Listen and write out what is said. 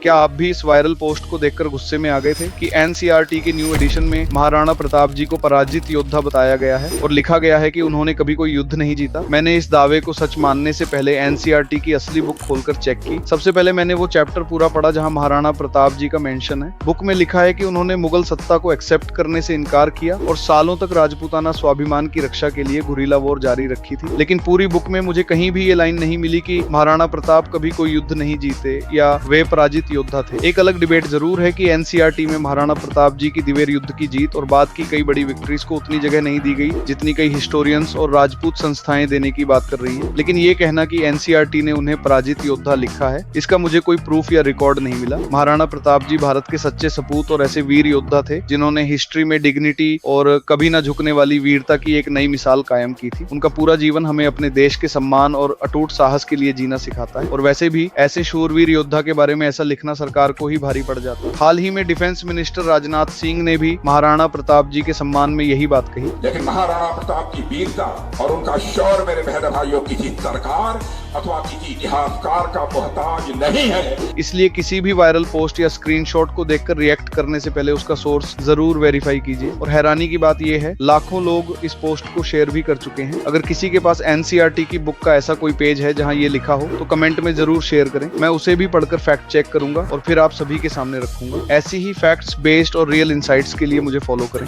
क्या आप भी इस वायरल पोस्ट को देखकर गुस्से में आ गए थे कि एनसीईआरटी के न्यू एडिशन में महाराणा प्रताप जी को पराजित योद्धा बताया गया है और लिखा गया है कि उन्होंने कभी कोई युद्ध नहीं जीता। मैंने इस दावे को सच मानने से पहले एनसीईआरटी की असली बुक खोलकर चेक की। सबसे पहले मैंने वो चैप्टर पूरा पढ़ा जहां महाराणा प्रताप जी का मेंशन है। बुक में लिखा है कि उन्होंने मुगल सत्ता को एक्सेप्ट करने से इनकार किया और सालों तक राजपूताना स्वाभिमान की रक्षा के लिए गुरिल्ला वॉर जारी रखी थी। लेकिन पूरी बुक में मुझे कहीं भी ये लाइन नहीं मिली कि महाराणा प्रताप कभी कोई युद्ध नहीं जीते या वे पराजित योद्धा थे। एक अलग डिबेट जरूर है कि एनसीईआरटी में महाराणा प्रताप जी की दिवेर युद्ध की जीत और बाद की कई बड़ी विक्ट्रीज को उतनी जगह नहीं दी गई जितनी कई हिस्टोरियंस और राजपूत संस्थाएं देने की बात कर रही है। लेकिन ये कहना कि एनसीईआरटी ने उन्हें पराजित योद्धा लिखा है, इसका मुझे कोई प्रूफ या रिकॉर्ड नहीं मिला। महाराणा प्रताप जी भारत के सच्चे सपूत और ऐसे वीर योद्धा थे जिन्होंने हिस्ट्री में डिग्निटी और कभी न झुकने वाली वीरता की एक नई मिसाल कायम की थी। उनका पूरा जीवन हमें अपने देश के सम्मान और अटूट साहस के लिए जीना सिखाता है। और वैसे भी ऐसे शूरवीर योद्धा के बारे में ऐसा लिखना सरकार को ही भारी पड़ जाता है। हाल ही में डिफेंस मिनिस्टर राजनाथ सिंह ने भी महाराणा प्रताप जी के सम्मान में यही बात कही। लेकिन महाराणा प्रताप की वीरता और उनका शौर्य मेरे बहन भाइयों किसी सरकार अथवा किसी इतिहासकार का मोहताज नहीं है। इसलिए किसी भी वायरल पोस्ट या स्क्रीनशॉट को देखकर रिएक्ट करने से पहले उसका सोर्स जरूर वेरीफाई कीजिए। और हैरानी की बात यह है, लाखों लोग इस पोस्ट को शेयर भी कर चुके हैं। अगर किसी के पास एनसीईआरटी की बुक का ऐसा कोई पेज है जहां ये लिखा हो तो कमेंट में जरूर शेयर करें। मैं उसे भी पढ़कर फैक्ट चेक करूंगा और फिर आप सभी के सामने रखूंगा। ऐसी ही फैक्ट्स बेस्ड और रियल इंसाइट्स के लिए मुझे फॉलो करें।